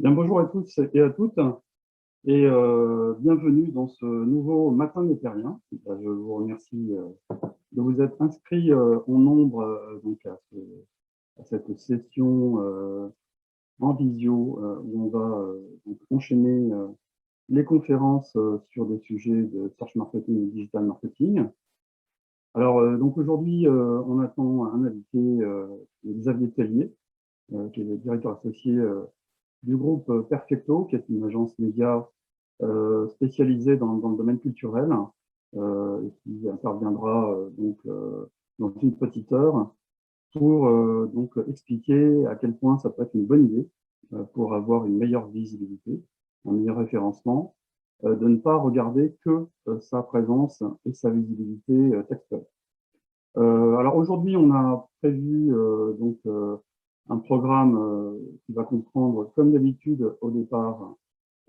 Bien, bonjour à tous et à toutes et bienvenue dans ce nouveau Matin népérien. Je vous remercie de vous être inscrits en nombre donc à cette session en visio où on va donc enchaîner les conférences sur des sujets de search marketing et digital marketing. Alors donc aujourd'hui, on attend un invité, Xavier Tellier, qui est le directeur associé du groupe Perfecto, qui est une agence média spécialisée dans le domaine culturel, et qui interviendra dans une petite heure pour donc expliquer à quel point ça peut être une bonne idée pour avoir une meilleure visibilité, un meilleur référencement, de ne pas regarder que sa présence et sa visibilité textuelle. Alors aujourd'hui, on a prévu un programme qui va comprendre, comme d'habitude, au départ,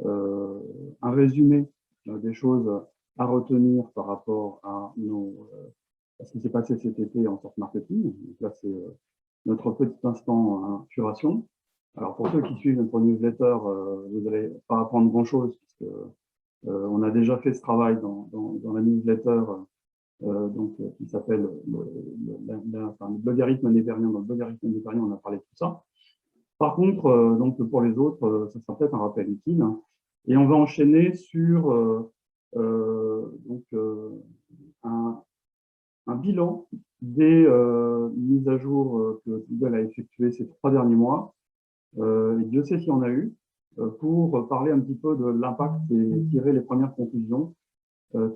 euh, un résumé des choses à retenir par rapport à ce qui s'est passé cet été en sorte marketing. Donc là, c'est notre petit instant curation. Alors pour ceux qui suivent notre newsletter, vous n'allez pas apprendre grand-chose puisque on a déjà fait ce travail dans la newsletter qui s'appelle le logarithme népérien. Dans le logarithme népérien, on a parlé de tout ça. Par contre, donc pour les autres, ça sera peut-être un rappel utile. Et on va enchaîner sur un, un bilan des mises à jour que Google a effectuées ces 3 derniers mois. Et Dieu sait s'il y en a eu, pour parler un petit peu de l'impact et tirer les premières conclusions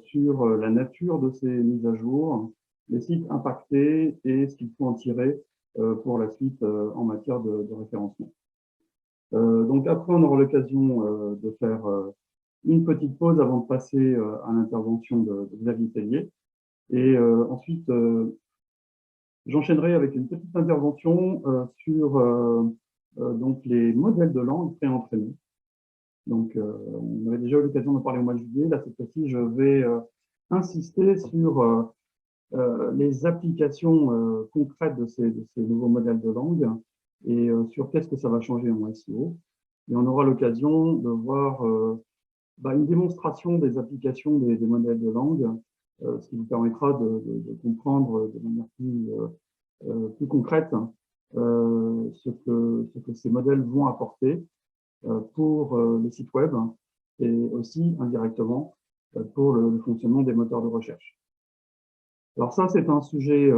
sur la nature de ces mises à jour, les sites impactés et ce qu'il faut en tirer pour la suite en matière de référencement. Donc après, on aura l'occasion de faire une petite pause avant de passer à l'intervention de Xavier Tellier. Et ensuite, j'enchaînerai avec une petite intervention sur donc les modèles de langue pré-entraînés. Donc, on avait déjà eu l'occasion de parler au mois de juillet. Là, cette fois-ci, je vais insister sur les applications concrètes de ces nouveaux modèles de langue et sur qu'est-ce que ça va changer en SEO. Et on aura l'occasion de voir une démonstration des applications des modèles de langue, ce qui vous permettra de comprendre de manière plus concrète ce que ces modèles vont apporter pour les sites web et aussi indirectement pour le fonctionnement des moteurs de recherche. Alors ça, c'est un sujet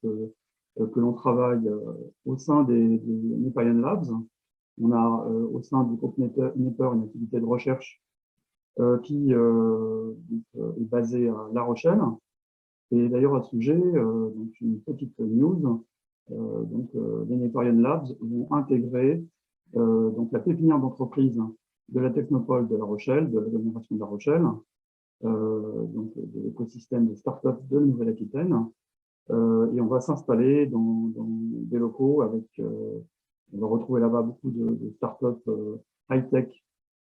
que l'on travaille au sein des Nepalian Labs. On a au sein du groupe Neper une activité de recherche qui est basée à La Rochelle. Et d'ailleurs, à ce sujet, donc une petite news, les Nepalian Labs vont intégrer donc la pépinière d'entreprise de la Technopole de La Rochelle, de l'agglomération de La Rochelle, donc de l'écosystème des startups de Nouvelle-Aquitaine. Et on va s'installer dans des locaux avec, on va retrouver là-bas beaucoup de startups high-tech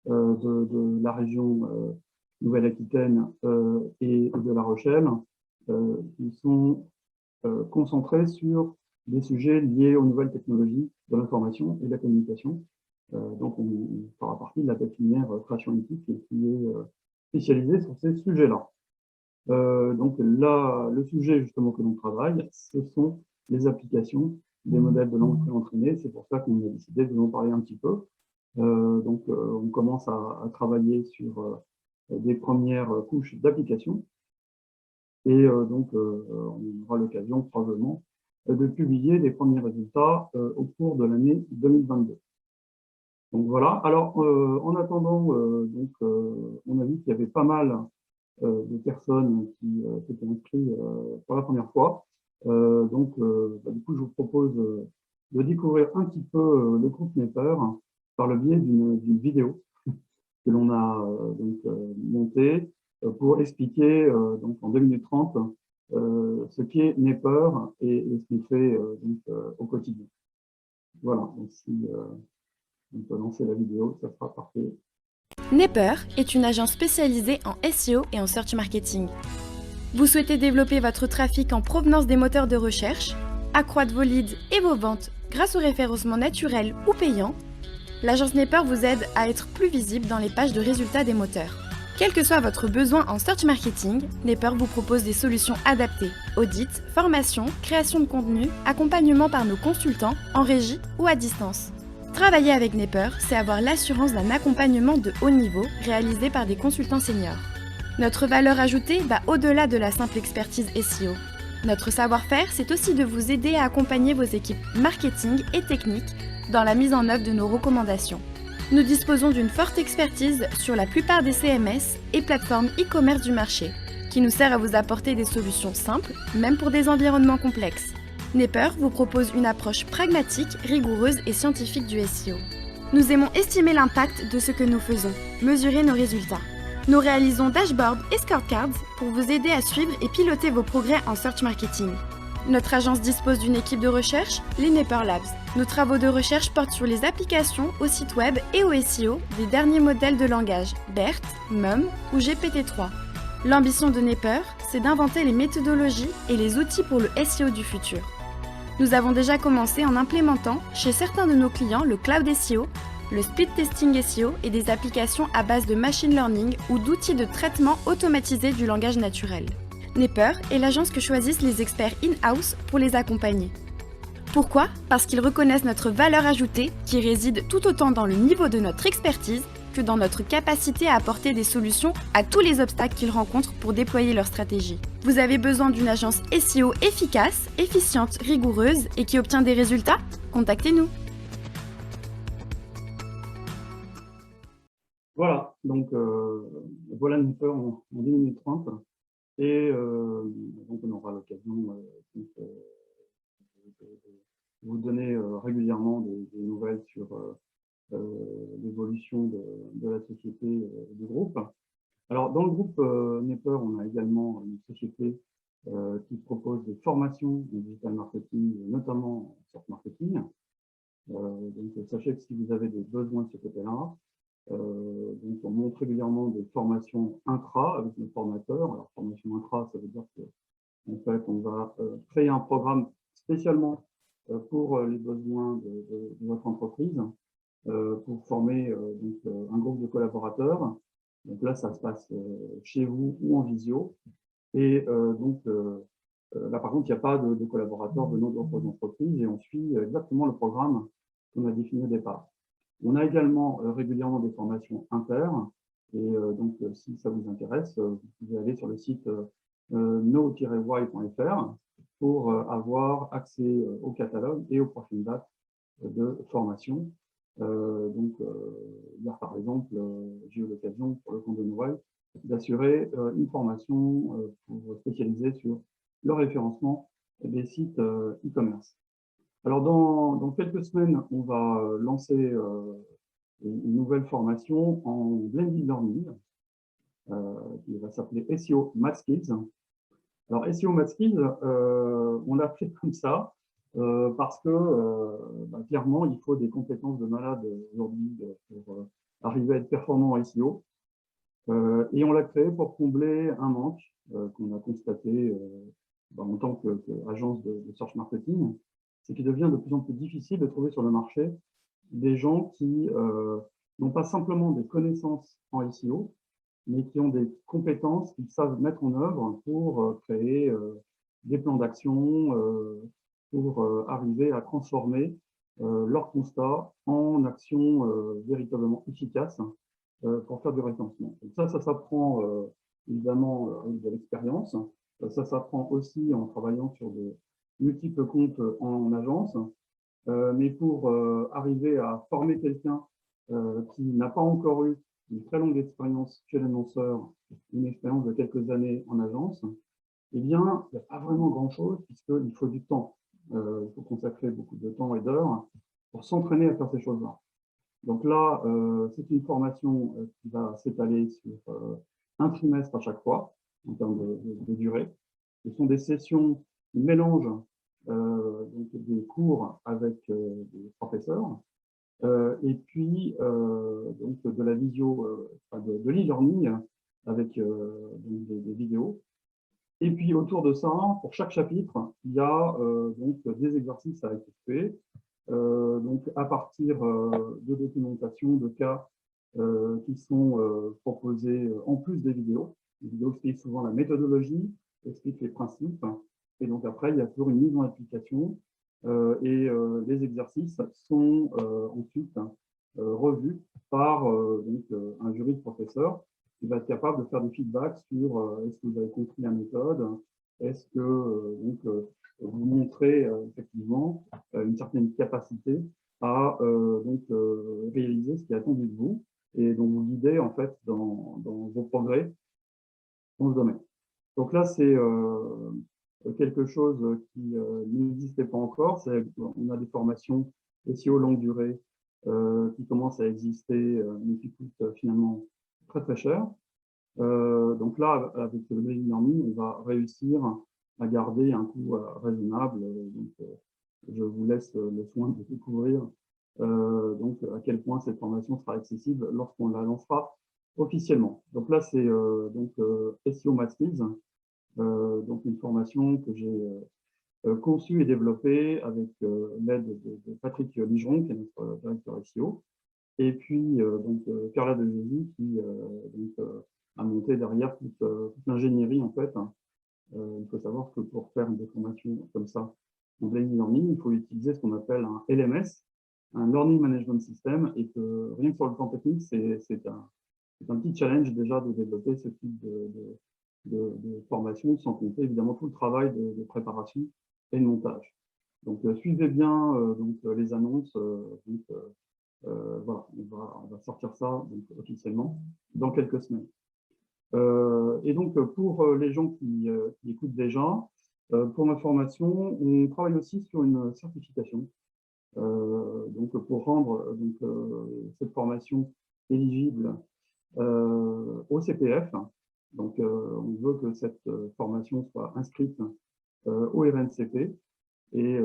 de la région Nouvelle-Aquitaine et de La Rochelle, qui sont concentrés sur des sujets liés aux nouvelles technologies de l'information et de la communication. Donc, on fera partie de la pépinière Création Éthique qui est spécialisée sur ces sujets-là. Donc là, le sujet justement que l'on travaille, ce sont les applications des modèles de langue pré-entraînés. C'est pour ça qu'on a décidé de vous en parler un petit peu. On commence à travailler sur des premières couches d'applications. Et on aura l'occasion probablement de publier des premiers résultats au cours de l'année 2022. Donc voilà. Alors, en attendant, on a vu qu'il y avait pas mal de personnes qui s'étaient inscrites pour la première fois. Du coup, je vous propose de découvrir un petit peu le groupe Neper par le biais d'une vidéo que l'on a montée pour expliquer donc en 2 minutes 30 ce qu'est Neper et ce qu'il fait au quotidien. Voilà, donc si on peut lancer la vidéo, ça sera parfait. Neper est une agence spécialisée en SEO et en search marketing. Vous souhaitez développer votre trafic en provenance des moteurs de recherche, accroître vos leads et vos ventes grâce au référencement naturel ou payant? L'agence Nepper vous aide à être plus visible dans les pages de résultats des moteurs. Quel que soit votre besoin en search marketing, Nepper vous propose des solutions adaptées. Audit, formation, création de contenu, accompagnement par nos consultants, en régie ou à distance. Travailler avec Nepper, c'est avoir l'assurance d'un accompagnement de haut niveau réalisé par des consultants seniors. Notre valeur ajoutée va au-delà de la simple expertise SEO. Notre savoir-faire, c'est aussi de vous aider à accompagner vos équipes marketing et techniques dans la mise en œuvre de nos recommandations. Nous disposons d'une forte expertise sur la plupart des CMS et plateformes e-commerce du marché, qui nous sert à vous apporter des solutions simples, même pour des environnements complexes. Nepper vous propose une approche pragmatique, rigoureuse et scientifique du SEO. Nous aimons estimer l'impact de ce que nous faisons, mesurer nos résultats. Nous réalisons dashboards et scorecards pour vous aider à suivre et piloter vos progrès en search marketing. Notre agence dispose d'une équipe de recherche, les Nepper Labs. Nos travaux de recherche portent sur les applications au site web et au SEO des derniers modèles de langage, BERT, MUM ou GPT-3. L'ambition de Nepper, c'est d'inventer les méthodologies et les outils pour le SEO du futur. Nous avons déjà commencé en implémentant chez certains de nos clients le cloud SEO, le speed testing SEO et des applications à base de machine learning ou d'outils de traitement automatisé du langage naturel. Nepper est l'agence que choisissent les experts in-house pour les accompagner. Pourquoi ? Parce qu'ils reconnaissent notre valeur ajoutée qui réside tout autant dans le niveau de notre expertise que dans notre capacité à apporter des solutions à tous les obstacles qu'ils rencontrent pour déployer leur stratégie. Vous avez besoin d'une agence SEO efficace, efficiente, rigoureuse et qui obtient des résultats ? Contactez-nous. Voilà, donc voilà Nepper en 10 minutes 30. Et donc on aura l'occasion de vous donner régulièrement des nouvelles sur l'évolution de la société du groupe. Alors dans le groupe Nepper, on a également une société qui propose des formations de digital marketing, notamment sur marketing. Donc sachez que si vous avez des besoins de ce côté-là, donc on montre régulièrement des formations intra avec nos formateurs. Alors formation intra, ça veut dire que en fait on va créer un programme spécialement pour les besoins de votre entreprise, pour former donc, un groupe de collaborateurs. Donc là, ça se passe chez vous ou en visio. Et donc là, par contre, il n'y a pas de collaborateurs venant d'autres entreprises et on suit exactement le programme qu'on a défini au départ. On a également régulièrement des formations inter. Et donc, si ça vous intéresse, vous pouvez aller sur le site no-y.fr pour avoir accès au catalogue et aux prochaines dates de formation. Donc, hier, par exemple, j'ai eu l'occasion, pour le compte de Noël, d'assurer une formation pour spécialiser sur le référencement des sites e-commerce. Alors, dans quelques semaines, on va lancer une nouvelle formation en blended learning qui va s'appeler SEO Math Skills. Alors, SEO Math Skills, on l'a fait comme ça parce que clairement, il faut des compétences de malade aujourd'hui pour arriver à être performant en SEO. Et on l'a créé pour combler un manque qu'on a constaté en tant qu'agence de search marketing, c'est qu'il devient de plus en plus difficile de trouver sur le marché des gens qui n'ont pas simplement des connaissances en SEO, mais qui ont des compétences qu'ils savent mettre en œuvre pour créer des plans d'action, pour arriver à transformer leurs constats en actions véritablement efficaces pour faire du référencement. Donc ça s'apprend évidemment avec de l'expérience. Ça s'apprend aussi en travaillant sur de multiples comptes en agence. Mais pour arriver à former quelqu'un qui n'a pas encore eu une très longue expérience chez l'annonceur, une expérience de quelques années en agence, eh bien, il n'y a pas vraiment grand-chose puisqu'il faut du temps. Il faut consacrer beaucoup de temps et d'heures pour s'entraîner à faire ces choses-là. Donc là, c'est une formation qui va s'étaler sur un trimestre à chaque fois, en termes de durée. Ce sont des sessions qui mélangent donc des cours avec des professeurs, et puis donc de la visio, de l'e-learning avec des vidéos. Et puis autour de ça, pour chaque chapitre, il y a donc des exercices à effectuer donc à partir de documentation, de cas qui sont proposés en plus des vidéos. Les vidéos expliquent souvent la méthodologie, expliquent les principes, et donc après, il y a toujours une mise en application, et les exercices sont ensuite revus par donc, un jury de professeurs qui va être capable de faire des feedbacks sur est-ce que vous avez compris la méthode, est-ce que vous montrez effectivement une certaine capacité à réaliser ce qui est attendu de vous, et donc vous guider en fait dans vos progrès dans ce domaine. Donc là, c'est quelque chose qui n'existait pas encore. On a des formations SEO longue durée qui commencent à exister, mais qui coûtent finalement très très cher. Donc là, avec le blended learning, on va réussir à garder un coût raisonnable. Donc, je vous laisse le soin de découvrir donc à quel point cette formation sera accessible lorsqu'on la lancera officiellement. Donc là, c'est SEO Masters, donc une formation que j'ai conçue et développée avec l'aide de Patrick Ligeron, qui est notre directeur SEO, et puis Carla De Jésus, qui a monté derrière toute l'ingénierie en fait. Il faut savoir que pour faire des formations comme ça en blended learning, il faut utiliser ce qu'on appelle un LMS, un Learning Management System, et que rien que sur le plan technique, c'est un petit challenge déjà de développer ce type de formation, sans compter évidemment tout le travail de préparation et de montage. Donc suivez bien les annonces. Voilà, on va sortir ça donc, officiellement dans quelques semaines. Et donc, pour les gens qui écoutent déjà, pour ma formation, on travaille aussi sur une certification. Donc, pour rendre cette formation éligible au CPF. Donc, on veut que cette formation soit inscrite au RNCP. Et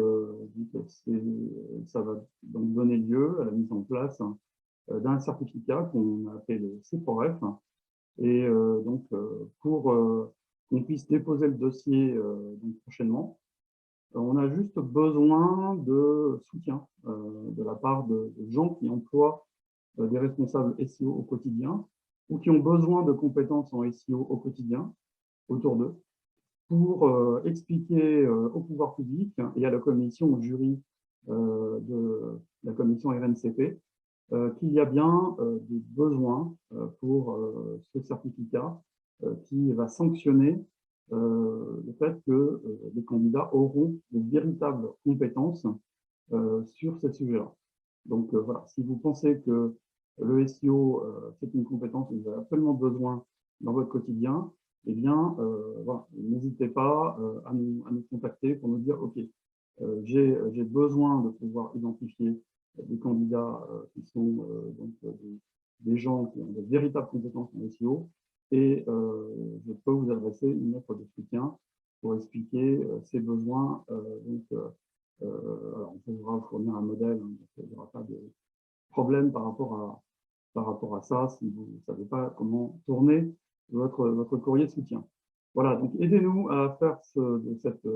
ça va donc donner lieu à la mise en place d'un certificat qu'on a appelé le C4F. Et pour qu'on puisse déposer le dossier donc prochainement, on a juste besoin de soutien de la part de gens qui emploient des responsables SEO au quotidien ou qui ont besoin de compétences en SEO au quotidien autour d'eux pour expliquer au pouvoir public et à la commission, au jury de la commission RNCP qu'il y a bien des besoins pour ce certificat qui va sanctionner le fait que les candidats auront de véritables compétences sur ces sujets-là. Donc voilà, si vous pensez que le SEO, c'est une compétence que vous avez absolument besoin dans votre quotidien, eh bien, voilà, n'hésitez pas à nous contacter pour nous dire, OK, j'ai besoin de pouvoir identifier des candidats qui sont des gens qui ont de véritables compétences en SEO, et je peux vous adresser une offre de soutien pour expliquer ces besoins. Alors on pourra vous fournir un modèle, hein, donc il n'y aura pas de problème par rapport à ça si vous ne savez pas comment tourner votre courrier de soutien. Voilà, donc aidez-nous à faire de cette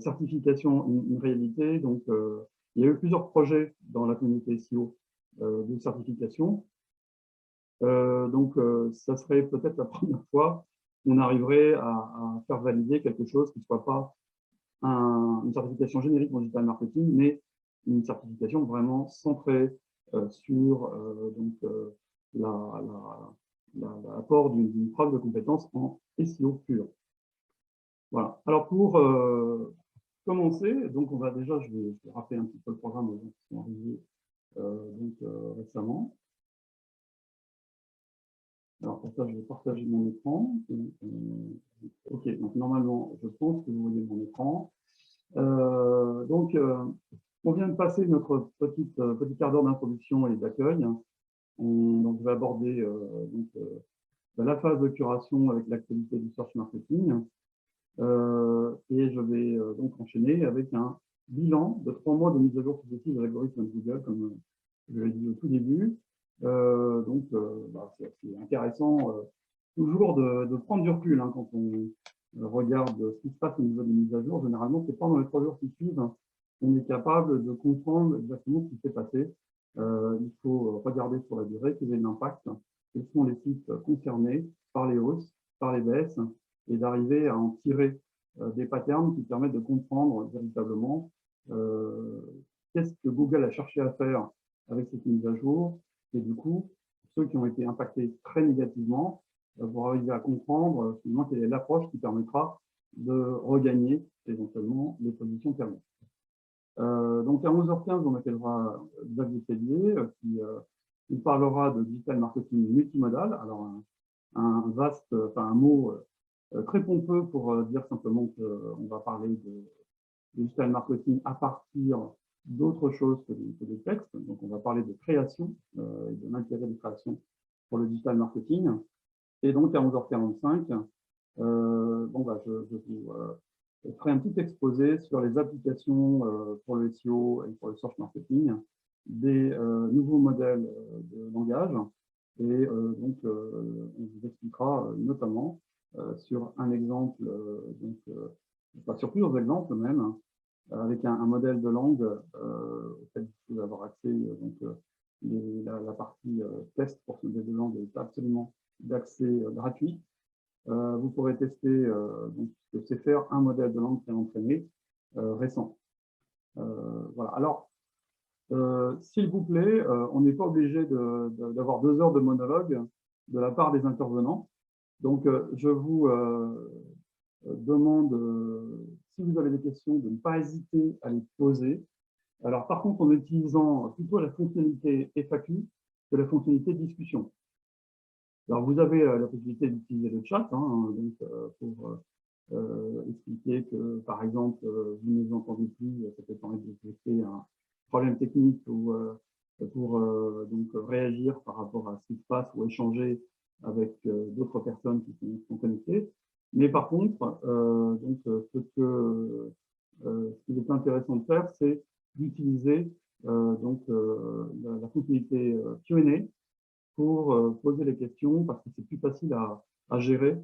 certification une réalité. Donc, il y a eu plusieurs projets dans la communauté SEO de certification. Ça serait peut-être la première fois qu'on arriverait à faire valider quelque chose qui ne soit pas une certification générique en digital marketing, mais une certification vraiment centrée sur l'apport d'une preuve de compétence en SEO pur. Voilà. Alors pour commencer, donc on va déjà, je vais rappeler un petit peu le programme aux gens qui sont arrivés récemment. Alors pour ça, je vais partager mon écran. OK, donc normalement, je pense que vous voyez mon écran. On vient de passer notre petit quart d'heure d'introduction et d'accueil. Donc, je vais aborder la phase de curation avec l'actualité du search marketing. Et je vais donc enchaîner avec un bilan de 3 mois de mise à jour successive de l'algorithme de Google, comme je l'ai dit au tout début. C'est intéressant toujours de prendre du recul hein, quand on regarde ce qui se passe au niveau des mises à jour. Généralement, ce n'est pas dans les 3 jours qui suivent on est capable de comprendre exactement ce qui s'est passé. Il faut regarder sur la durée quel est l'impact, quels sont les sites concernés par les hausses, par les baisses, et d'arriver à en tirer des patterns qui permettent de comprendre véritablement qu'est-ce que Google a cherché à faire avec cette mise à jour, et du coup, ceux qui ont été impactés très négativement vont arriver à comprendre finalement quelle est l'approche qui permettra de regagner éventuellement les positions perdues. Donc à 11h15, on accueillera Xavier Tellier qui nous parlera de digital marketing multimodal. Alors un vaste, enfin un mot très pompeux pour dire simplement qu'on va parler de digital marketing à partir d'autres choses que des textes. Donc on va parler de création et de l'intérêt de création pour le digital marketing. Et donc à 11h45, bon, bah, je vous ferai un petit exposé sur les applications pour le SEO et pour le search marketing, des nouveaux modèles de langage. Et donc, on vous expliquera notamment sur un exemple, sur plusieurs exemples même, avec un modèle de langue auquel vous pouvez avoir accès. Donc, la partie test pour ce modèle de langue est absolument d'accès gratuit. Vous pourrez tester donc, ce que c'est faire un modèle de langue préentraîné récent. Voilà. Alors, s'il vous plaît, on n'est pas obligé d'avoir 2 heures de monologue de la part des intervenants. Donc, je vous demande, si vous avez des questions, de ne pas hésiter à les poser. Alors, par contre, en utilisant plutôt la fonctionnalité FAQ que la fonctionnalité discussion. Alors, vous avez la possibilité d'utiliser le chat donc, pour expliquer que, par exemple, vous ne nous entendez plus, ça peut permettre de détecter un problème technique ou pour donc, réagir par rapport à ce qui se passe ou échanger avec d'autres personnes qui sont connectées. Mais par contre, donc, ce qui est intéressant de faire, c'est d'utiliser donc, la fonctionnalité Q&A pour poser les questions, parce que c'est plus facile à gérer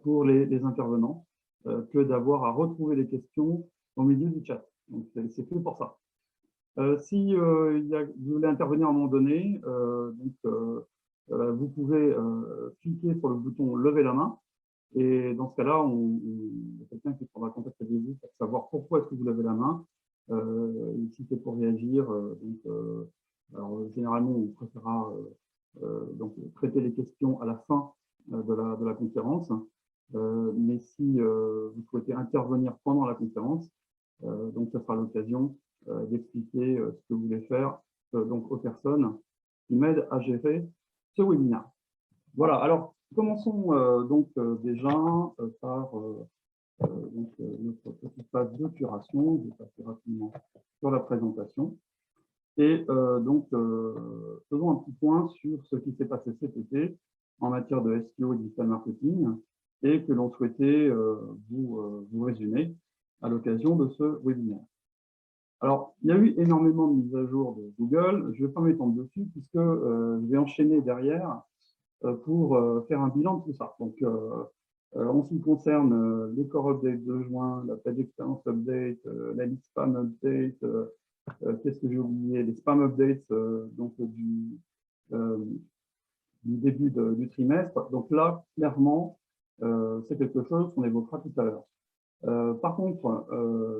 pour les intervenants que d'avoir à retrouver les questions au milieu du chat. Donc, c'est fait pour ça. Si vous voulez intervenir à un moment donné, vous pouvez cliquer sur le bouton « Lever la main ». Et dans ce cas-là, il y a quelqu'un qui prendra contact avec vous pour savoir pourquoi est-ce que vous levez la main. Si c'est pour réagir, alors généralement, on préférera donc traiter les questions à la fin de la conférence. Mais si vous souhaitez intervenir pendant la conférence, donc ça sera l'occasion d'expliquer ce que vous voulez faire donc aux personnes qui m'aident à gérer ce webinaire. Voilà, alors commençons donc déjà par donc, notre petite phase de curation. Je vais passer rapidement sur la présentation. Et donc, faisons un petit point sur ce qui s'est passé cet été en matière de SEO et digital marketing et que l'on souhaitait vous résumer à l'occasion de ce webinaire. Alors, il y a eu énormément de mises à jour de Google. Je ne vais pas m'étendre dessus puisque je vais enchaîner derrière pour faire un bilan de tout ça. Donc, en ce qui concerne les core updates de juin, la page expérience update, la liste spam update, qu'est-ce que j'ai oublié, les spam updates donc du début du trimestre. Donc là, clairement, c'est quelque chose qu'on évoquera tout à l'heure. Par contre,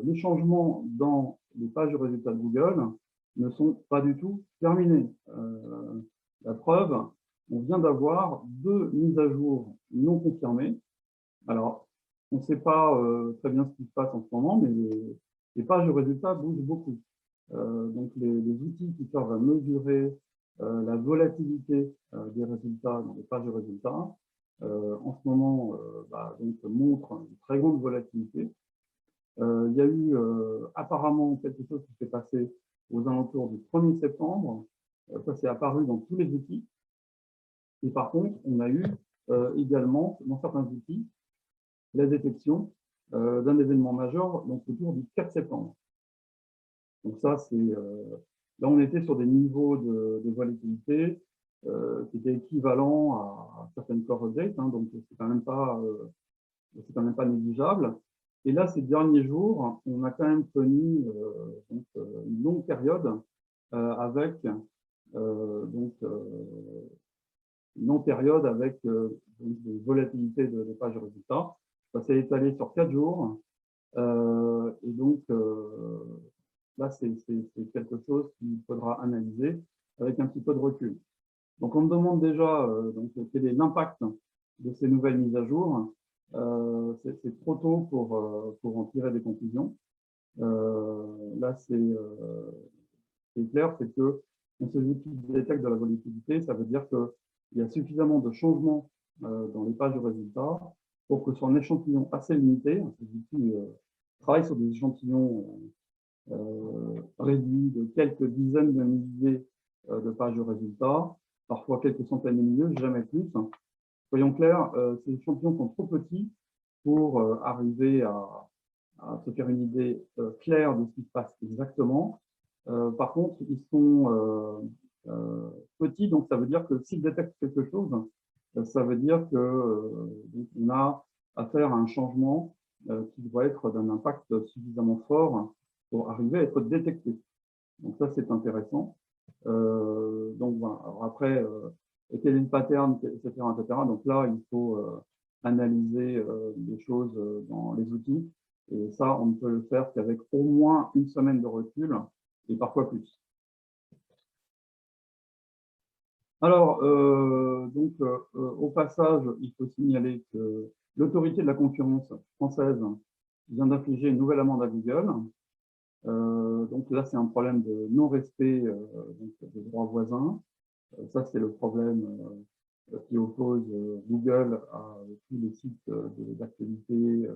les changements dans les pages de résultats de Google ne sont pas du tout terminés. La preuve, on vient d'avoir 2 mises à jour non confirmées. Alors, on ne sait pas très bien ce qui se passe en ce moment, mais les pages de résultats bougent beaucoup. Donc, les outils qui servent à mesurer la volatilité des résultats dans les pages de résultats, en ce moment, donc, montrent une très grande volatilité. Il y a eu apparemment quelque chose qui s'est passé aux alentours du 1er septembre. Ça s'est apparu dans tous les outils. Et par contre, on a eu également, dans certains outils, la détection d'un événement majeur donc autour du 4 septembre. Donc ça, c'est là, on était sur des niveaux de volatilité qui étaient équivalents à certaines core updates, donc c'est quand même pas négligeable. Et là, ces derniers jours, on a quand même connu une longue période avec une longue période avec des volatilités de pages de résultats. Ça s'est étalé sur 4 jours. Et donc, là, c'est quelque chose qu'il faudra analyser avec un petit peu de recul. Donc, on me demande déjà quel est l'impact de ces nouvelles mises à jour. C'est trop tôt pour en tirer des conclusions. Là, c'est clair, c'est que on ces outils détectent de la volatilité, ça veut dire qu'il y a suffisamment de changements dans les pages de résultats pour que sur un échantillon assez limité, ces outils travaillent sur des échantillons réduits de quelques dizaines de milliers de pages de résultats, parfois quelques centaines de milliers, jamais plus. Soyons clairs, ces échantillons sont trop petits pour arriver à se faire une idée claire de ce qui se passe exactement. Par contre, ils sont petits, donc ça veut dire que s'ils détectent quelque chose, ça veut dire qu'on a affaire à un changement qui doit être d'un impact suffisamment fort pour arriver à être détecté. Donc ça, c'est intéressant. Donc voilà. Alors après, quel est le pattern, etc., etc. Donc là, il faut analyser les choses dans les outils. Et ça, on ne peut le faire qu'avec au moins une semaine de recul et parfois plus. Alors, au passage, il faut signaler que l'autorité de la concurrence française vient d'infliger une nouvelle amende à Google. Donc là, c'est un problème de non-respect des droits voisins. Ça, c'est le problème qui oppose Google à tous les sites d'actualité,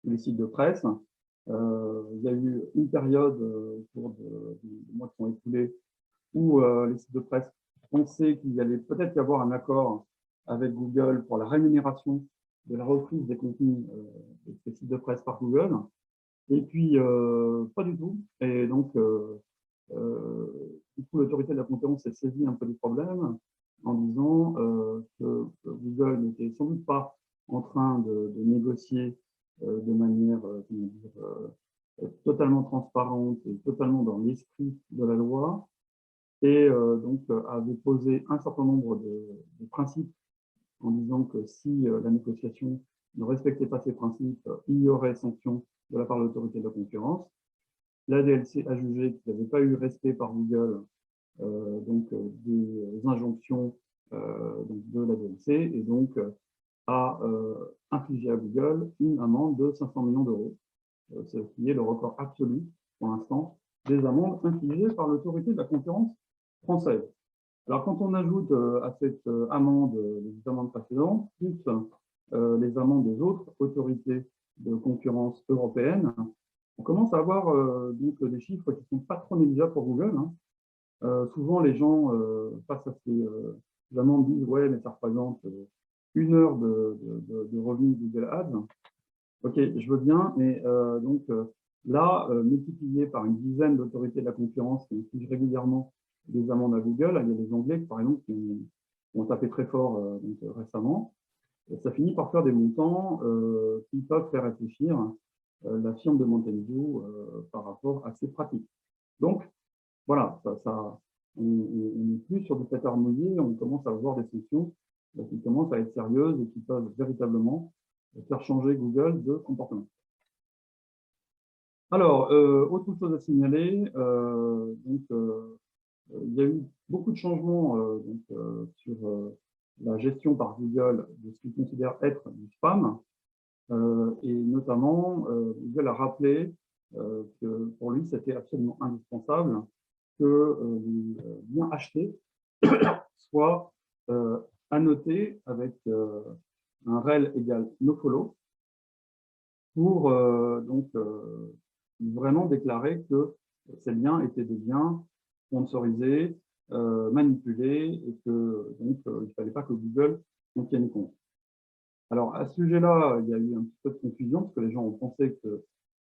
tous les sites de presse. Il y a eu une période au cours des mois qui sont écoulés où les sites de presse pensaient qu'il allait peut-être y avoir un accord avec Google pour la rémunération de la reprise des contenus des sites de presse par Google. Et puis, pas du tout. Et donc, du coup, l'autorité de la concurrence s'est saisie un peu du problème en disant que Google n'était sans doute pas en train de négocier de manière totalement transparente et totalement dans l'esprit de la loi, et avait posé un certain nombre de principes en disant que si la négociation ne respectait pas ces principes, il y aurait sanction de la part de l'autorité de la concurrence. La DLC a jugé qu'il n'y avait pas eu respect par Google des injonctions de la DLC, et donc a infligé à Google une amende de 500 millions d'euros, ce qui est le record absolu pour l'instant des amendes infligées par l'autorité de la concurrence française. Alors, quand on ajoute à cette amende les amendes précédentes, plus les amendes des autres autorités de concurrence européennes, on commence à avoir des chiffres qui ne sont pas trop négligeables pour Google. Souvent, les gens, face à ces amendes, disent « ouais, mais ça représente une heure de revenus Google Ads ». Ok, je veux bien, mais là, multiplié par une dizaine d'autorités de la concurrence qui infligent régulièrement des amendes à Google, il y a des Anglais, par exemple, qui ont tapé très fort récemment. Et ça finit par faire des montants qui peuvent faire réfléchir la firme de Mountain View par rapport à ces pratiques. Donc, voilà, on n'est plus sur du pétard mouillé, on commence à avoir des sanctions qui commencent à être sérieuses et qui peuvent véritablement faire changer Google de comportement. Alors, autre chose à signaler, il y a eu beaucoup de changements sur la gestion par Google de ce qu'il considère être du spam. Et notamment, Google a rappelé que pour lui, c'était absolument indispensable que les liens achetés soient annotés avec un rel égale nofollow pour vraiment déclarer que ces liens étaient des liens sponsorisés, manipulés, et que donc il ne fallait pas que Google en tienne compte. Alors à ce sujet-là, il y a eu un petit peu de confusion parce que les gens ont pensé que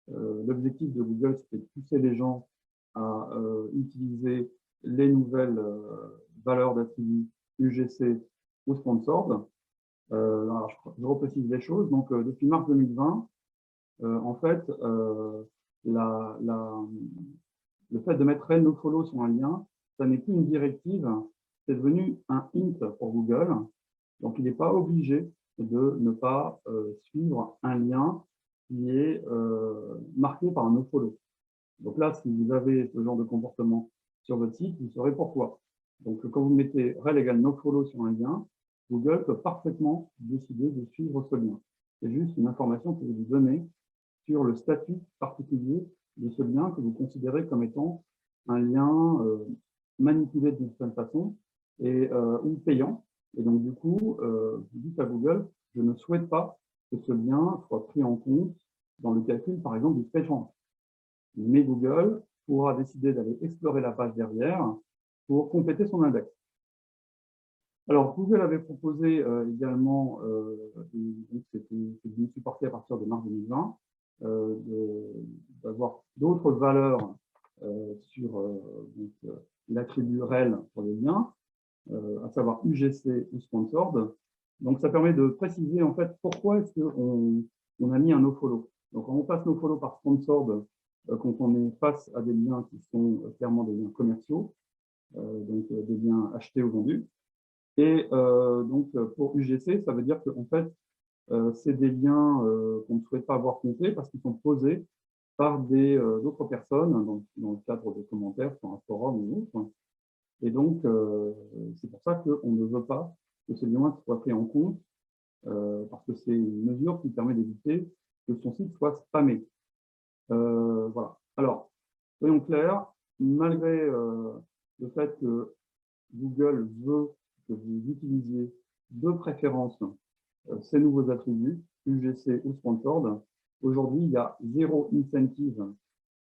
l'objectif de Google, c'était de pousser les gens à utiliser les nouvelles valeurs d'attribut UGC ou sponsored. Alors, je reprécise les choses. Donc, depuis mars 2020, en fait, le fait de mettre nofollow sur un lien, ça n'est plus une directive, c'est devenu un hint pour Google. Donc, il n'est pas obligé de ne pas suivre un lien qui est marqué par un nofollow. Donc là, si vous avez ce genre de comportement sur votre site, vous saurez pourquoi. Donc, quand vous mettez rel égale nofollow sur un lien, Google peut parfaitement décider de suivre ce lien. C'est juste une information que vous lui donnez sur le statut particulier de ce lien que vous considérez comme étant un lien manipulé d'une certaine façon ou payant. Et donc, du coup, vous dites à Google, je ne souhaite pas que ce lien soit pris en compte dans le calcul, par exemple, du PageRank. Mais Google pourra décider d'aller explorer la page derrière pour compléter son index. Alors, Google avait proposé également, c'est devenu supporté à partir de mars 2020, d'avoir d'autres valeurs sur l'attribut rel pour les liens, à savoir UGC ou sponsored. Donc, ça permet de préciser en fait pourquoi est-ce qu'on a mis un nofollow. Donc, quand on passe nofollow par sponsored, quand on est face à des liens qui sont clairement des liens commerciaux, donc des liens achetés ou vendus. Et donc, pour UGC, ça veut dire qu'en fait, c'est des liens qu'on ne souhaite pas avoir comptés parce qu'ils sont posés par d'autres personnes dans le cadre de commentaires sur un forum ou autre. Et donc, c'est pour ça qu'on ne veut pas que ces liens soient pris en compte parce que c'est une mesure qui permet d'éviter que son site soit spammé. Voilà. Alors, soyons clairs, malgré le fait que Google veut que vous utilisiez de préférence ces nouveaux attributs, UGC ou sponsored, aujourd'hui, il y a zéro incentive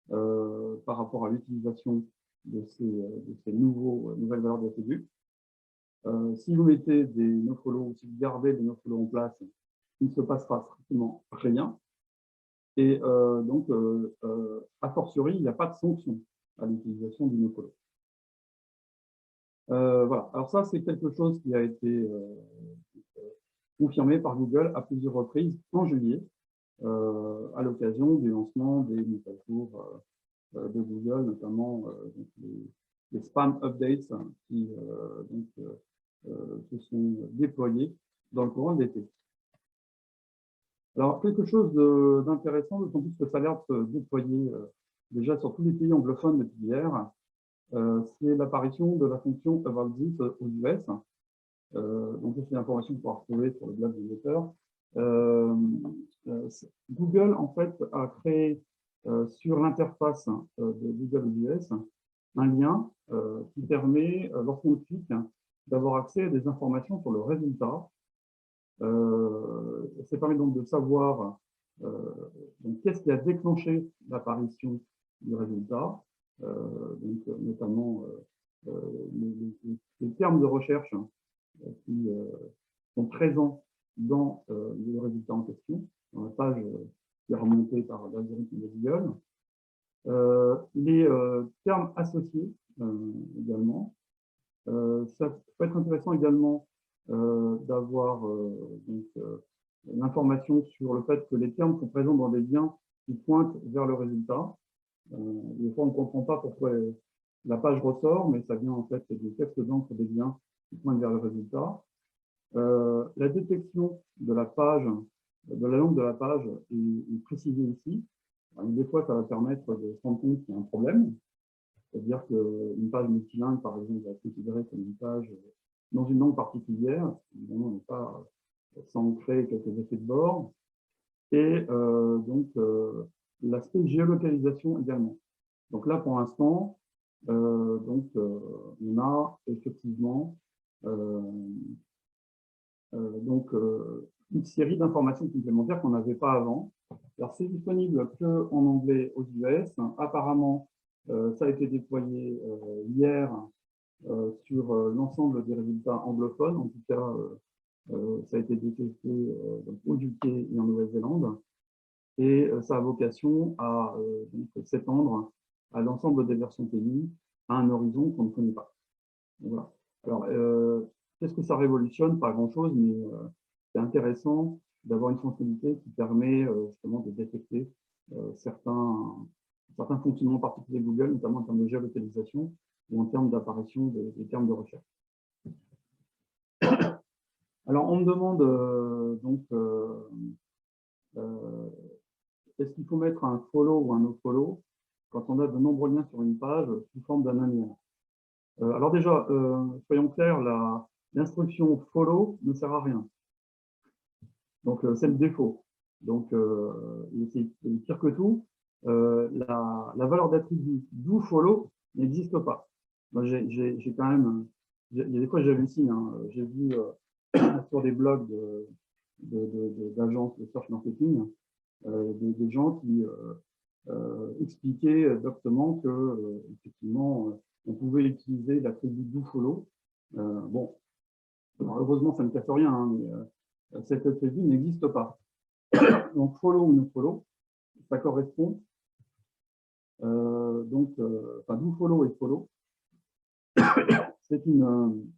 par rapport à l'utilisation de ces nouvelles valeurs d'attributs. Si vous mettez des nofollow ou si vous gardez des nofollow en place, il ne se passera strictement rien. Et donc, a fortiori, il n'y a pas de sanction à l'utilisation du nofollow. Voilà. Alors ça, c'est quelque chose qui a été confirmé par Google à plusieurs reprises en juillet, à l'occasion du lancement des mises à jour de Google, notamment les spam updates qui se sont déployés dans le courant de l'été. Alors, quelque chose d'intéressant, d'autant plus que ça a l'air de se déployer déjà sur tous les pays anglophones depuis hier, c'est l'apparition de la fonction About This aux US. Donc, c'est une information qu'on pourra retrouver sur le blog des auteurs. Google, en fait, a créé sur l'interface de Google aux US un lien qui permet, lorsqu'on clique, d'avoir accès à des informations sur le résultat. Ça permet donc de savoir qu'est-ce qui a déclenché l'apparition du résultat, notamment les termes de recherche qui sont présents dans le résultat en question, dans la page qui est remontée par l'algorithme de Google. Les termes associés également. Ça peut être intéressant également d'avoir l'information sur le fait que les termes sont présents dans des liens qui pointent vers le résultat. Des fois, on ne comprend pas pourquoi la page ressort, mais ça vient en fait des textes d'encre des liens qui pointent vers le résultat. La détection de la page, de la langue de la page est précisée ici. Alors, des fois, ça va permettre de se rendre compte qu'il y a un problème. C'est-à-dire qu'une page multilingue, par exemple, va être considérée comme une page dans une langue particulière. Évidemment, on n'est pas sans créer quelques effets de bord. Et l'aspect géolocalisation également. Donc là, pour l'instant, on a effectivement une série d'informations complémentaires qu'on n'avait pas avant. Alors, c'est disponible qu'en anglais aux US. Apparemment, ça a été déployé hier sur l'ensemble des résultats anglophones. En tout cas, ça a été détecté au UK et en Nouvelle-Zélande. Et ça a vocation à s'étendre à l'ensemble des versions pays à un horizon qu'on ne connaît pas. Donc, voilà. Alors, qu'est-ce que ça révolutionne? Pas grand-chose, mais c'est intéressant d'avoir une fonctionnalité qui permet justement de détecter certains fonctionnements particuliers de Google, notamment en termes de géolocalisation ou en termes d'apparition des termes de recherche. Alors, on me demande est-ce qu'il faut mettre un follow ou un nofollow quand on a de nombreux liens sur une page sous forme d'un annuaire? Alors déjà, soyons clairs, l'instruction follow ne sert à rien. Donc, c'est le défaut. Donc, c'est pire que tout. La valeur d'attribut do follow n'existe pas. J'ai quand même, il y a des fois j'hallucine, hein, j'ai vu sur des blogs d'agences de search marketing des gens qui expliquaient doctement que effectivement on pouvait utiliser l'attribut do follow. Bon, alors, heureusement ça ne casse rien, hein, mais cet attribut n'existe pas. Donc follow ou no follow, ça correspond enfin do follow et follow, c'est une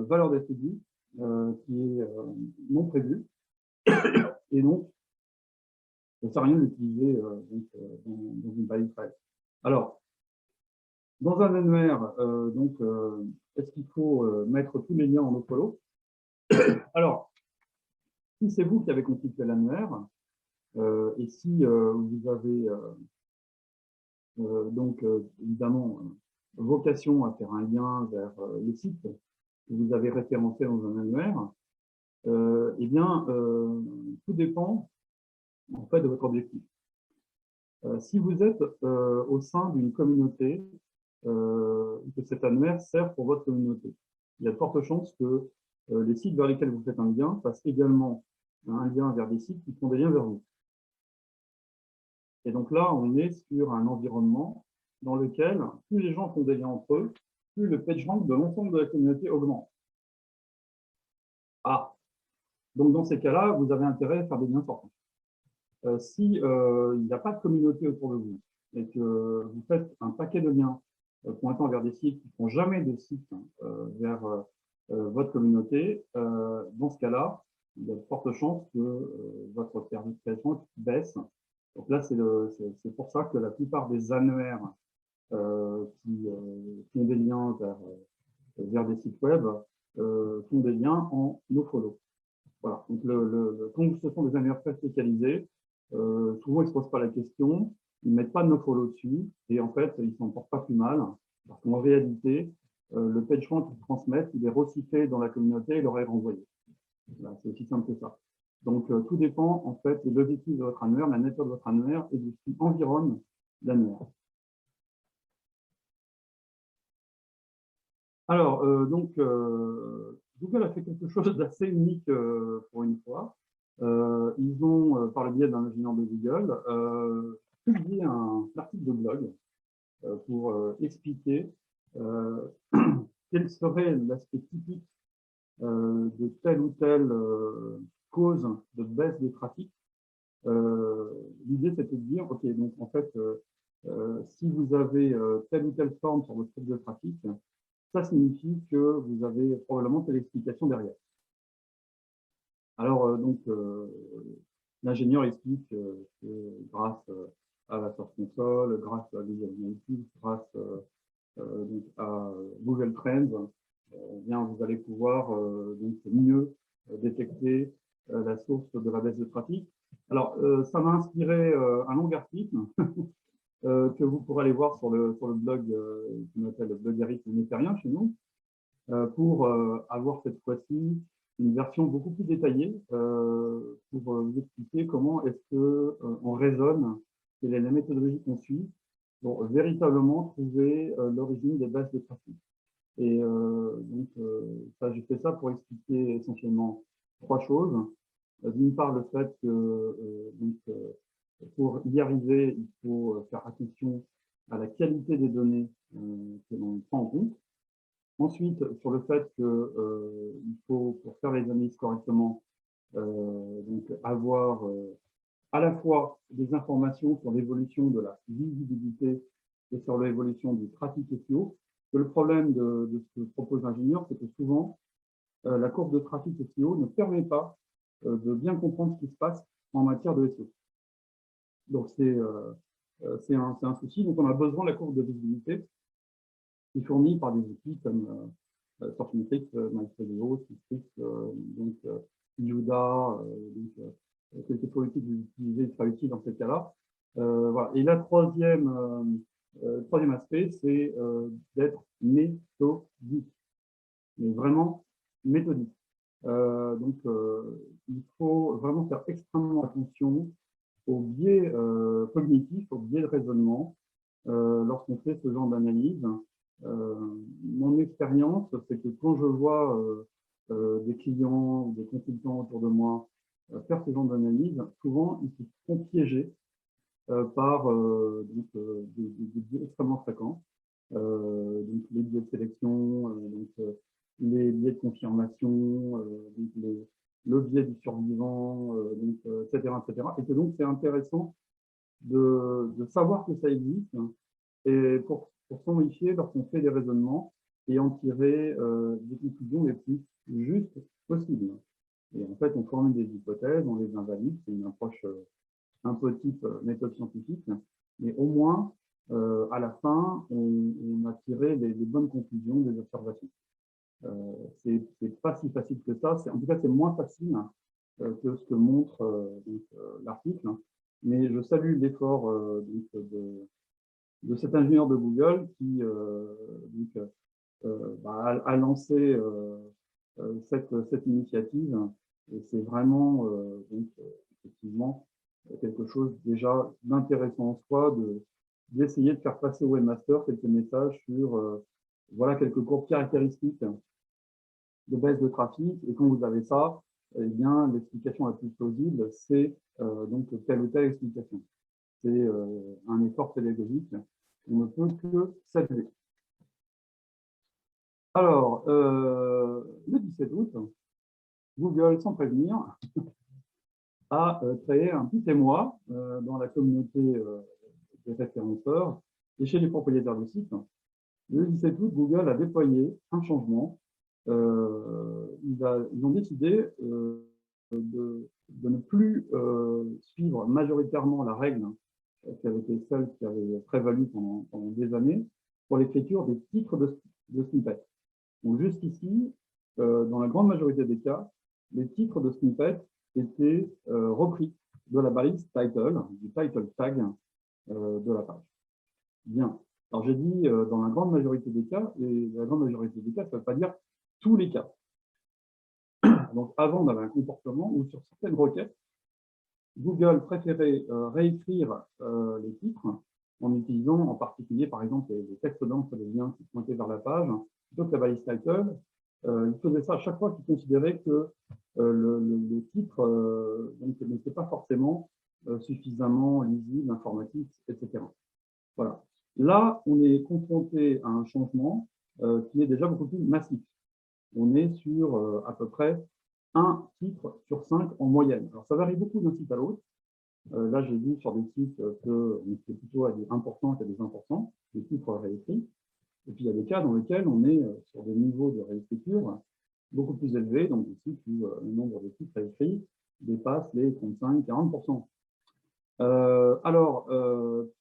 valeur d'attribut qui est non prévue et donc ça ne sert à rien d'utiliser dans une base file. Alors, dans un annuaire, est-ce qu'il faut mettre tous les liens en nofollow? Alors, si c'est vous qui avez constitué l'annuaire, et si vous avez évidemment vocation à faire un lien vers les sites que vous avez référencés dans un annuaire, eh bien, tout dépend en fait de votre objectif. Si vous êtes au sein d'une communauté, que cet annuaire sert pour votre communauté, il y a de fortes chances que les sites vers lesquels vous faites un lien fassent également un lien vers des sites qui font des liens vers vous. Et donc là, on est sur un environnement dans lequel plus les gens font des liens entre eux, plus le PageRank de l'ensemble de la communauté augmente. Ah, donc dans ces cas-là, vous avez intérêt à faire des liens sortants. Si il n'y a pas de communauté autour de vous et que vous faites un paquet de liens pointant vers des sites qui ne font jamais de sites vers votre communauté, dans ce cas-là, il y a de fortes chances que votre service PageRank baisse. Donc là, c'est pour ça que la plupart des annuaires qui font des liens vers des sites web font des liens en nofollow. Voilà. Donc, quand ce sont des annuaires très spécialisés, souvent ils ne se posent pas la question, ils ne mettent pas de nofollow dessus, et en fait, ils ne s'en portent pas plus mal, parce qu'en réalité, le PageRank qu'ils transmettent, il est recyclé dans la communauté et leur est renvoyé. Voilà, c'est aussi simple que ça. Donc, tout dépend en fait de l'objectif de votre annuaire, la nature de votre annuaire et de ce qui environne l'annuaire. Alors, Google a fait quelque chose d'assez unique pour une fois. Ils ont, par le biais d'un ingénieur de Google, publié un article de blog pour expliquer quel serait l'aspect typique de telle ou telle cause de baisse de trafic. L'idée, c'était de dire, OK, donc en fait, si vous avez telle ou telle forme sur votre site de trafic, ça signifie que vous avez probablement telle explication derrière. Alors, l'ingénieur explique que grâce à la Search Console, grâce à Google Analytics, grâce à Google Trends, bien, vous allez pouvoir mieux détecter la source de la baisse de trafic. Alors, ça m'a inspiré un long article que vous pourrez aller voir sur le blog qui s'appelle le blog Eric Népérien chez nous, pour avoir cette fois-ci une version beaucoup plus détaillée pour vous expliquer comment est-ce qu'on raisonne, quelle est la méthodologie qu'on suit pour véritablement trouver l'origine des baisses de trafic. Et j'ai fait ça pour expliquer essentiellement trois choses. D'une part, le fait que pour y arriver, il faut faire attention à la qualité des données que l'on prend en compte. Ensuite, sur le fait qu'il faut, pour faire les analyses correctement, avoir à la fois des informations sur l'évolution de la visibilité et sur l'évolution du trafic SEO. Le problème de ce que propose l'ingénieur, c'est que souvent, la courbe de trafic SEO ne permet pas de bien comprendre ce qui se passe en matière de SEO. Donc, c'est un souci. Donc, on a besoin de la courbe de visibilité qui est fournie par des outils comme Searchmetrics, MySEO, Sistrix, donc Yuda, quelques fois outils que vous utilisez sera utile dans ces cas-là. Voilà. Et la troisième aspect, c'est d'être méthodique, mais vraiment méthodique. Donc, il faut vraiment faire extrêmement attention aux biais cognitifs, aux biais de raisonnement lorsqu'on fait ce genre d'analyse. Mon expérience, c'est que quand je vois des clients ou des consultants autour de moi faire ce genre d'analyse, souvent ils se font piéger par des biais extrêmement fréquents. Donc les biais de sélection, les biais de confirmation, le biais du survivant, etc., etc. Et que donc c'est intéressant de savoir que ça existe et pour s'en méfier lorsqu'on fait des raisonnements et en tirer des conclusions les plus justes possibles. Et en fait, on formule des hypothèses, on les invalide, c'est une approche un peu type méthode scientifique, mais au moins, à la fin, on a tiré les bonnes conclusions des observations. C'est pas si facile que ça, en tout cas, c'est moins facile que ce que montre l'article, mais je salue l'effort de cet ingénieur de Google qui a lancé cette initiative. Et c'est vraiment effectivement quelque chose déjà d'intéressant en soi d'essayer de faire passer au webmaster quelques messages sur voilà quelques courbes caractéristiques de baisse de trafic. Et quand vous avez ça, eh bien l'explication la plus plausible, c'est donc telle ou telle explication. C'est un effort pédagogique. On ne peut que saluer. Alors, le 17 août, Google, sans prévenir, a créé un petit émoi dans la communauté des référenceurs et chez les propriétaires de sites. Le 17 août, Google a déployé un changement. Ils ont décidé de ne plus suivre majoritairement la règle qui avait été celle qui avait prévalu pendant des années pour l'écriture des titres de snippets. Donc jusqu'ici, dans la grande majorité des cas, les titres de snippets étaient repris de la balise title, du title tag de la page. Bien. Alors j'ai dit dans la grande majorité des cas, et la grande majorité des cas, ça ne veut pas dire tous les cas. Donc avant, on avait un comportement où sur certaines requêtes, Google préférait réécrire les titres en utilisant en particulier, par exemple, les textes d'encre, les liens qui pointaient vers la page, plutôt que la balise title. Il faisait ça à chaque fois qu'il considérait que le titre n'était pas forcément suffisamment lisible, informatif, etc. Voilà. Là, on est confronté à un changement qui est déjà beaucoup plus massif. On est sur à peu près un titre sur 5 en moyenne. Alors, ça varie beaucoup d'un site à l'autre. Là, j'ai vu sur des sites qu'on était plutôt à des 1% qu'à des 1%, des titres réécrits. Et puis, il y a des cas dans lesquels on est sur des niveaux de réécriture beaucoup plus élevés, donc des sites où le nombre de titres réécrits dépasse les 35-40%. Alors,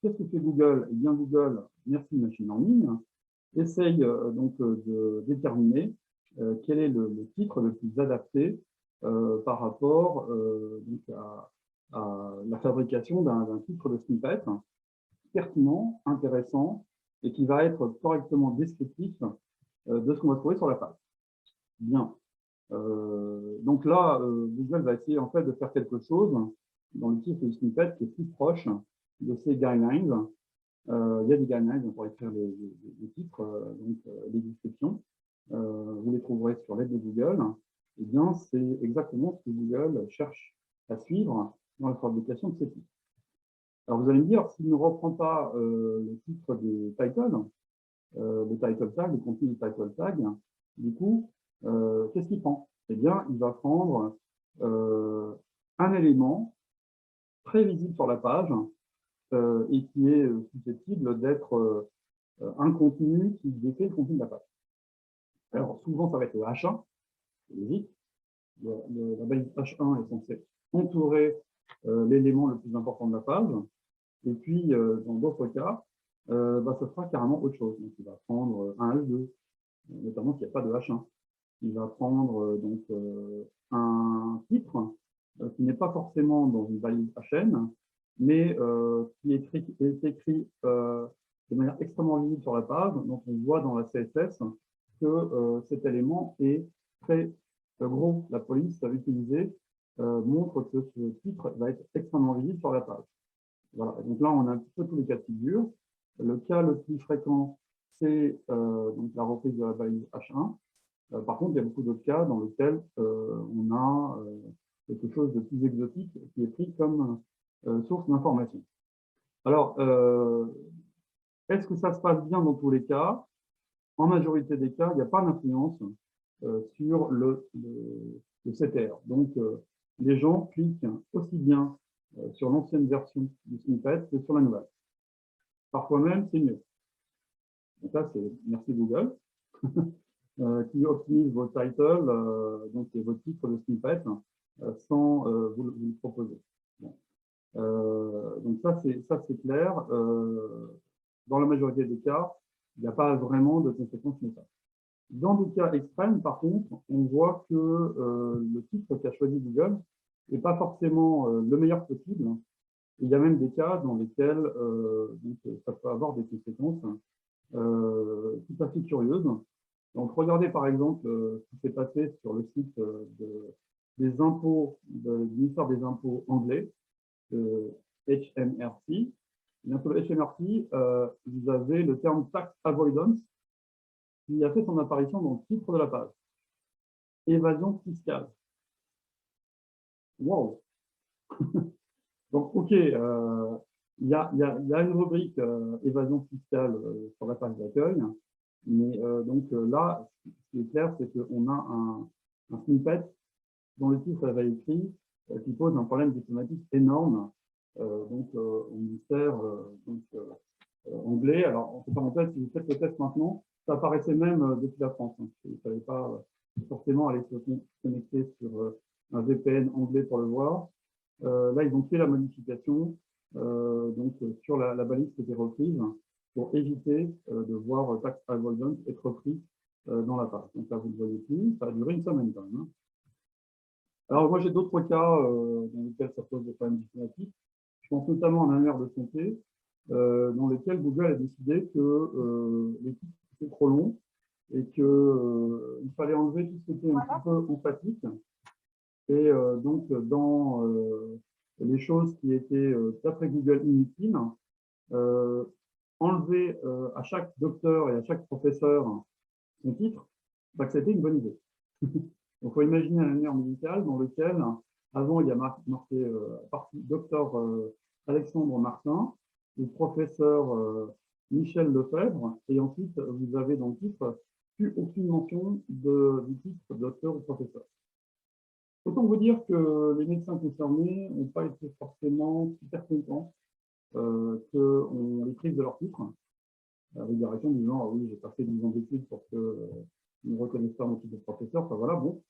qu'est-ce que fait Google? Eh bien, Google, merci machine learning, essaye donc de déterminer quel est le titre le plus adapté par rapport donc à la fabrication d'un titre de snippet pertinent, intéressant et qui va être correctement descriptif de ce qu'on va trouver sur la page. Bien. Donc là, Google va essayer en fait de faire quelque chose dans le titre de snippet qui est plus proche de ces guidelines. Il y a des guidelines pour écrire les titres, les descriptions. Vous les trouverez sur l'aide de Google. Eh bien, c'est exactement ce que Google cherche à suivre dans la fabrication de ces titres. Alors, vous allez me dire, s'il ne reprend pas le titre des titles, le title tag, le contenu du title tag, du coup, qu'est-ce qu'il prend? Eh bien, il va prendre un élément très visible sur la page et qui est susceptible d'être un contenu qui décrit le contenu de la page. Alors, souvent, ça va être le H1, c'est logique. la balise H1 est censée entourer l'élément le plus important de la page. Et puis, dans d'autres cas, ça sera carrément autre chose. Donc, il va prendre un H2, notamment s'il n'y a pas de H1. Il va prendre un titre qui n'est pas forcément dans une valise HN, mais qui est écrit de manière extrêmement visible sur la page. Donc, on voit dans la CSS que cet élément est très gros. La police utilisée montre que ce titre va être extrêmement visible sur la page. Voilà. Donc là, on a un petit peu tous les cas de figure. Le cas le plus fréquent, c'est donc la reprise de la balise H1. Par contre, il y a beaucoup d'autres cas dans lesquels on a quelque chose de plus exotique qui est pris comme source d'information. Alors, est-ce que ça se passe bien dans tous les cas? En majorité des cas, il n'y a pas d'influence sur le CTR. Donc, les gens cliquent aussi bien sur l'ancienne version du snippet que sur la nouvelle. Parfois même, c'est mieux. Donc là, c'est merci Google, qui optimise vos titles, donc vos titres de snippet, sans vous le proposer. Bon. Donc ça, c'est clair. Dans la majorité des cas, il n'y a pas vraiment de conséquences néfastes. Dans des cas extrêmes, par contre, on voit que le titre qu'a choisi Google n'est pas forcément le meilleur possible. Il y a même des cas dans lesquels ça peut avoir des conséquences tout à fait curieuses. Donc, regardez par exemple ce qui s'est passé sur le site des impôts, du ministère des Impôts anglais, HMRC. Bien sur le HMRC, vous avez le terme tax avoidance qui a fait son apparition dans le titre de la page. Évasion fiscale. Wow. Donc, OK, il y a une rubrique évasion fiscale sur la page d'accueil, mais là, ce qui est clair, c'est qu'on a un snippet dont le titre avait écrit qui pose un problème diplomatique énorme au ministère anglais. Alors, entre parenthèses, si vous faites le test maintenant, ça apparaissait même depuis la France. Vous ne savez pas forcément aller se connecter sur un VPN anglais pour le voir. Là, ils ont fait la modification sur la balise qui était reprise pour éviter de voir tax avoidance être repris dans la page. Donc là, vous ne le voyez plus. Ça a duré une semaine quand même. Alors, moi, j'ai d'autres cas dans lesquels ça pose des problèmes diplomatiques. Je pense notamment à un annuaire de santé dans lequel Google a décidé que les titres étaient trop longs et qu'il fallait enlever tout ce qui était un petit peu emphatique. Et donc, dans les choses qui étaient, d'après Google, inutiles, enlever à chaque docteur et à chaque professeur son titre, c'était une bonne idée. Donc, il faut imaginer un annuaire médical dans lequel, avant, il y a marqué docteur Alexandre Martin ou professeur Michel Lefebvre, et ensuite, vous avez dans le titre plus aucune mention du titre docteur ou professeur. Autant vous dire que les médecins concernés n'ont pas été forcément super contents qu'on les prive de leur titre, avec des réactions du genre « oui, j'ai passé 10 ans d'études pour qu'ils ne reconnaissent pas mon titre de professeur ». Enfin voilà, bon.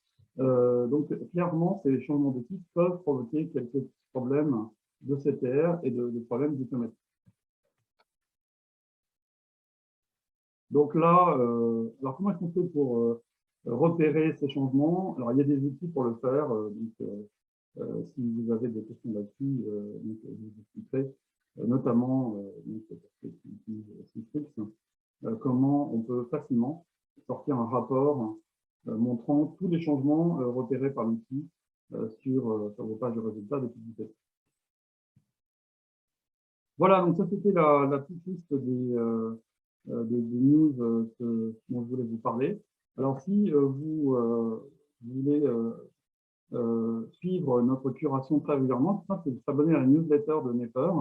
Donc clairement, ces changements de titre peuvent provoquer quelques problèmes de CTR et de problèmes diplomatiques. Donc là, alors comment est-ce qu'on fait pour repérer ces changements? Alors, il y a des outils pour le faire. Si vous avez des questions là-dessus, je vous expliquerai, notamment comment on peut facilement sortir un rapport montrant tous les changements repérés par l'outil sur vos pages de résultats de publication. Voilà, donc ça c'était la petite liste des news dont je voulais vous parler. Alors, si vous voulez suivre notre curation très régulièrement, c'est de s'abonner à la newsletter de Nepper.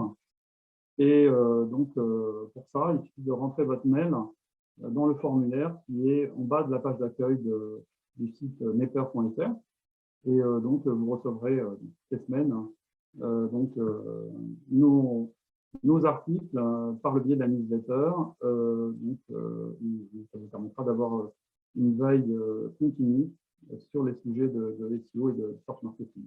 Et pour ça, il suffit de rentrer votre mail dans le formulaire qui est en bas de la page d'accueil du site nepper.fr. Et vous recevrez toutes les semaines nos articles par le biais de la newsletter. Ça vous permettra d'avoir une veille continue sur les sujets de SEO et de search marketing.